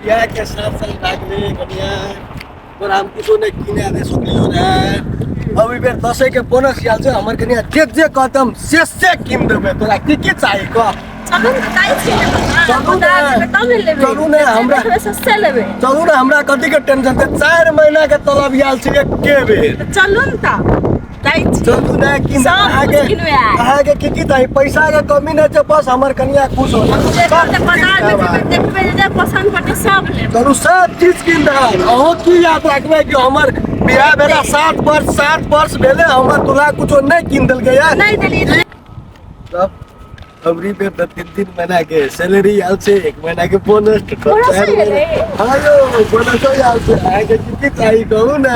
बिया के साथ साथ लागले कनिया और हम किछो नै किने आदे सक्लियो रे अभी बेर 10 के बोनस याल छ हमर कनिया जे कदम से किन देबे तोरा के चाहिएको चलू ने हमरा सस्ते लेबे चलू ने हमरा कथि के टेंशन छ 4 महीना के तलब याल छ एके बेर चलू न त चलू ने किन आगे की ताई पैसा के कमी नै छ बस हमर कनिया खुश हो देखबे जे पसंद पटे सब ले चलू सब चीज किन दा अहो की याद रखबे कि हमर बियाह भेला 7 वर्ष भेले हमर दुल्हा कुछो नै किन देल गया नै देली सब अबरी पे 3 महीना के सैलरी आल छे 1 महीना के बोनस हायो बोनस आल छे आगे की चाहिए कहू ना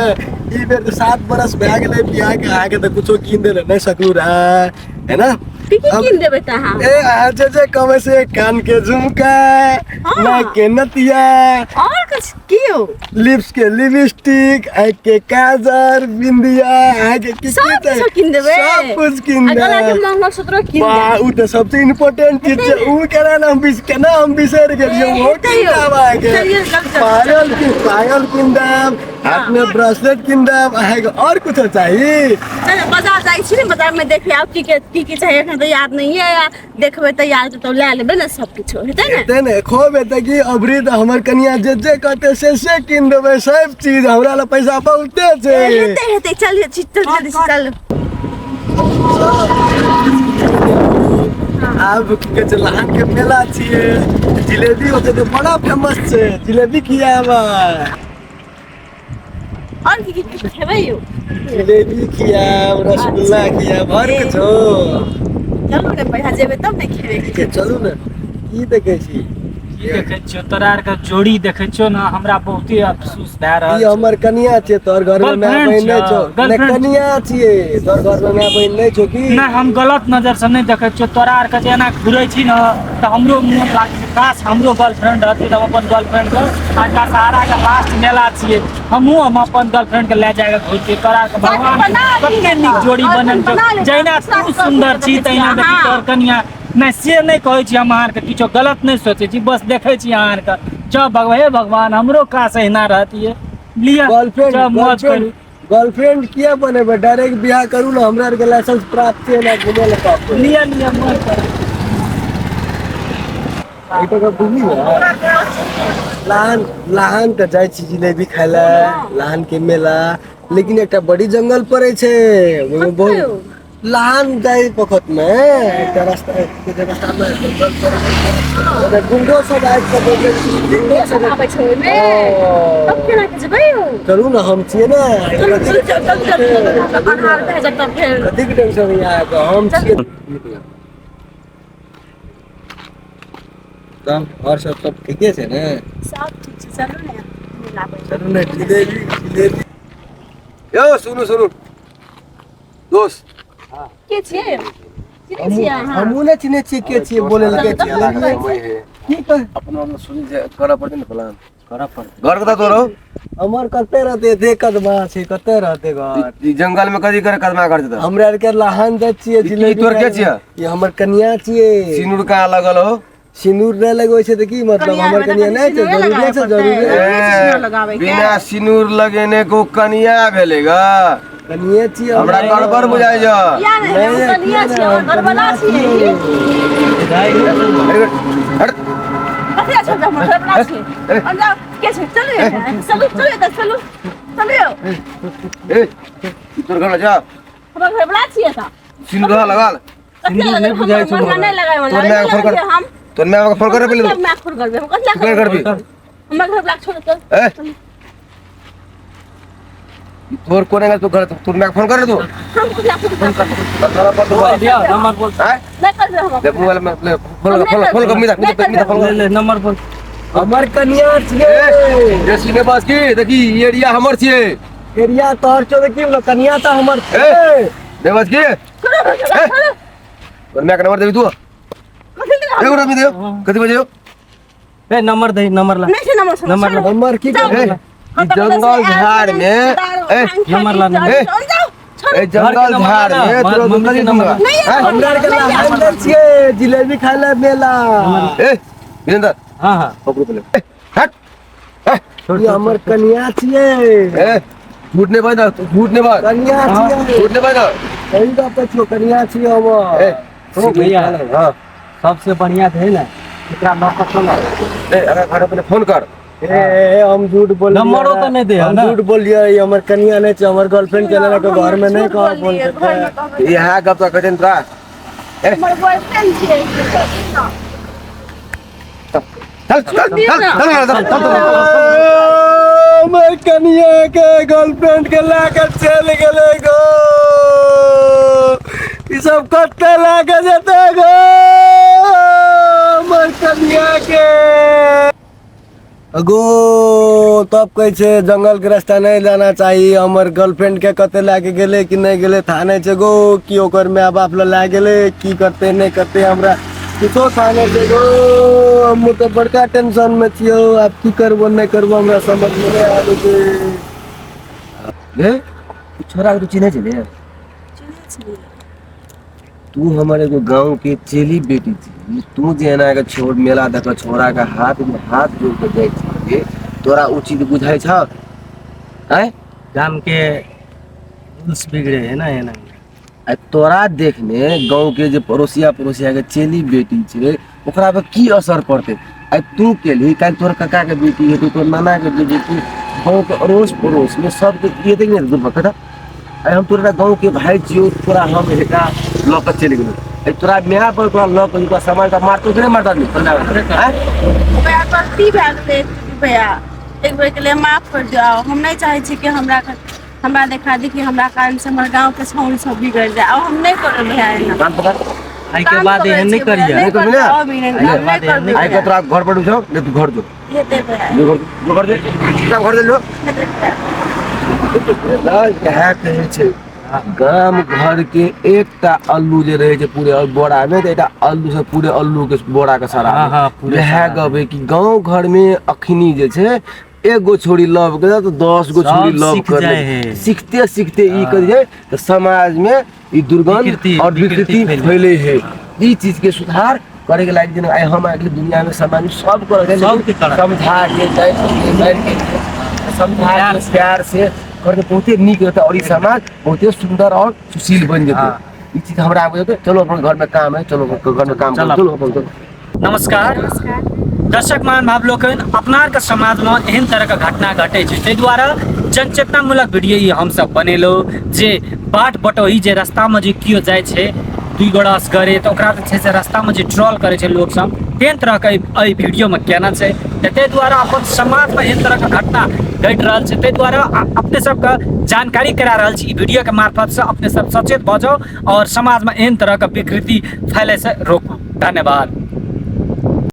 ई बेर 7 वर्ष भए गेलै बियाह के आगे त कुछो किन देले नै सकलू रे है ना की किन देबे त हां ए आज जे कमे से कान के झुमका ना के नतिया और कुछ कियो लिप्स के लिपस्टिक आँख के काजर बिंदिया आगे की सब किन देबे सब कुछ किन दे अगला के मंगलसूत्र किन दे वाह उ त सबसे इम्पोर्टेंट चीज है उ केना हम बिसर गेलियो वो किन दावा के पायल किन दाम हाथ में ब्रेसलेट किन दाम आगे और कुछ चाहिए बाजार जाई छी बाजार में देखे आप की चाहिए एखन तो याद नहीं है देखबे त याद तो ले लेबे ना सब कुछ हेतै ने खोबे त की अबरी त हमर कनिया जे कहते से किन देबे सब चीज हमरा ल पैसा बहुते छे हेतै चलिए जल्दी चल अब के चलान के मेला छिए जिलेबी होते तो बड़ा फेमस छे जिलेबी खियाबा और की खेबै यो जिलेबी खियाब रसगुल्ला खियाब और कुछो चलू रे पैसा जेबे तब न खेबै चलू न की देखे छी देखे छियो तोरा आर के जोड़ी देखे छियो ना हमरा बहुते अफसोस भए रहल ई हमर कनिया छै तोर घर में माय बहन नै छौ ने कनिया छिए तोर घर में माय बहन नै छौ की ना हम गलत नजर से नहीं देखे छियो तोरा आर के जेना घुरै छी न त हमरो मन लागे काश हमरो गर्लफ्रेंड रहती त अपन गर्लफ्रेंड के आज का सहारा के लास्ट मेला छिए हम अपन गर्लफ्रेंड के ले जाके घुरती तोरा के भगवान कते नीक जोड़ी बनल जैना तू सुंदर छी तैना देखी तोर कनिया नहीं से नहीं कहे छी हम आर के किछो गलत नहीं सोचे छी बस देखे छी आर के च भगवान हमरो का सहीना रहती है लिया गर्लफ्रेंड किया बनेबे डायरेक्ट बियाह करू ना हमरा के लाइसेंस प्राप्त छै ना घुमे ले पाप लिया मत कर ई तो बुझी लहान त जाय छी जिलेबी खाइला लहान के मेला लेकिन एकटा बड़ी जंगल पड़े छै ओमे बहुत लहान जाय पखत में एकटा रास्ता में गुंडो सब आइ के गुंडो सब आबै छै में तब केना के जेबै यो चलू ना हम छिए ना आधार भेजब तब फिर कथि के टेंशन यहाँ के हम छिए तब और सब ठीके छै ने सब ठीक छै चलू ने मेला पे चलू ना जिलेबी यो सुनु दोस्त के छियै चिन्है छियै अहाँ हमहु ने चिन्है छियै के छियै बोले लगे छियै की कह अपन हम सुनि जे करा पड़ते न प्लान करा पड़ते घर कता तोरो हमर कते रहते दे कदमा छै कते रहते घर ई जंगल में कदी करे कदमा कर देता हमरा आर के लहान जाय छियै जिलेबी तोर के छियै ये हमर कन्या छियै सिनुर का लगल हो सिनुर नै लगै छै त की मतलब हमर कन्या नै छै जरूरी लगाबै के बिना सिनुर लगेने को कनिया भेलेगा कन्या छियै हमरा गड़बड़ बुझाइ जा यार कनिया छियै गड़बड़ा छियै हट कथि अच्छा हमर गड़बड़ा छियै अंजा के छै चलू ए तोर घर जा हमर गड़बड़ा छियै त सिनुर लगा सिनुर नहीं बुझाइ छै हमरा नहीं लगाबै हम तोर मैं फोन करे पहले मैं फोन करबे हम कथि करबी हमर घर ब्लॉक छोड़ तो तोर कोने का तू घर तोर मैं फोन कर दो हम फोन कर तारा पर दो दिया नंबर बोल नहीं कर हम दे मोबाइल में फोन कर मीदा फोन ले नंबर बोल हमर कन्या छियै जे सीने पास की देखी एरिया हमर छियै एरिया तोर छौ देखी न कन्या त हमर छै देवस की और मैं का नंबर देबी तू एगो नंबर दे कति बजे हो ए नंबर दे नंबर ला नहीं नंबर नंबर की जंगल झाड़ में नंबर ला ए जंगल झाड़ में तोरा दुकान दूंगा हमरा के लहान छियै जिलेबी खाइला मेला ए वीरेंद्र हां पकड़ो पहले हट ये हमर कन्या छियै ए झूठ नहीं बाज झूठ नहीं बाज कन्या छियै झूठ नहीं बाज सही बात छै कन्या छियै हमर ए तो भैया हां सबसे बढ़िया है ना एकरा नौकर चला ए अगर घर पे फोन कर ए हम झूठ बोल नंबरो तो नहीं दे हम ना झूठ बोलिए ये हमर कन्या नहीं छै हमर गर्लफ्रेंड के लड़का घर में नहीं कह फोन करते ये है कब तक कहते तोरा हमर बॉयफ्रेंड छियै चल चल चल चल हमर कन्या के गर्लफ्रेंड के लेकर चल गेले गो ई सब कत्ते लागे जेते गो हमर कन्या के अगो तब कहै छै जंगल के रास्ता नहीं जाना चाहिए हमर गर्लफ्रेंड के कते लागे गेले कि नहीं गेले था नहीं छै गो कि ओकर माय बाप ल लागे गेले की करते नहीं करते हमरा किछो थाने छै गो हम तो बड़का टेंशन में छियो अब की करबो नहीं करबो हमरा समझ में नहीं आबै छै ले छोरा के तू चिन्हे छै तू हमारे एगो गांव के चेली बेटी थी तू जे ना के छोड़ मेला देख छोरा के हाथ में हाथ जोड़ के जाय छै तोरा उ चीज बुझाय छ हैं गांव के रूल्स बिगड़े है ना एना आ तोरा देखने गांव के जे पड़ोसिया के चेली बेटी छै ओकरा पे की असर पड़ते आ तू के लिए काल तोर काका के बेटी है तोर नाना के बेटी गांव के अड़ोस पड़ोस में सब के ये देख नहीं दूर पकड़ा हम तोरा गांव के भाई जियो तोरा हम हेका लक चले गेल तोरा मेरा पर तोरा लक तोरा सामान का मारतो कि नहीं मारता नहीं भैया गलती भए गेलै भैया एक बेर के लिए माफ कर जाओ हम नहीं चाहे छी कि हमरा देखा दी कि हमरा कारण से हमर गांव के छौरी सब बिगड़ जाए और हम नहीं करब भैया एना कान पकड़ आई के बाद एहन नहीं करिए नहीं करबी ना? करबी आई के तोरा घर पर उठो ले तू घर जो हेते भैया घर दे घर दे लो कहा कहे छै गाम घर के एकटा अल्लू जे रहे छै पूरे बोरा में तो एटा अल्लू से पूरे अल्लू के बोरा के सारा हाँ, पूरे है सारा। गबे कि गांव घर में अखनी जे छै एगो छोरी लव करे तो 10 गो छोरी सब लव सीख कर जाए है। सीखते सीखते ई कर जाए तो समाज में ई दुर्गंध और विकृति फैले है ई चीज के सुधार करे के लायक दिन आए हम अगली दुनिया में समाज में सब कर सबके तरह। समझा के बैठ के समझा के प्यार से करके बहुते नीक रहता और ई समाज बहुते सुंदर और सुशील बन जेते ई चीज हमरा आबे जेते चलो अपन घर में काम है चलो घर में काम करो चलो अपन चलो नमस्कार दर्शक मान भाव लोग अपना के समाज में एहन तरह का घटना घटे छै ताहि द्वारा जनचेतनामूलक वीडियो ई हम सब बनेलो जे बाट बटोही जे रास्ता में जे कियो जाय छै दुई गोड़ास करे तो ओकरा जे छै से रास्ता में जे ट्रोल करे छै लोग सब तेहन तरह के एहि वीडियो में केना छै ताहि द्वारा अपन समाज में एहन तरह का घटना घटि रहल छै ताहि द्वारा अपने सबके जानकारी करा रहल छी ई वीडियो के मार्फत से अपने सब सचेत भऽ जाउ और समाज में एहन तरह का विकृति फैले से रोकू धन्यवाद।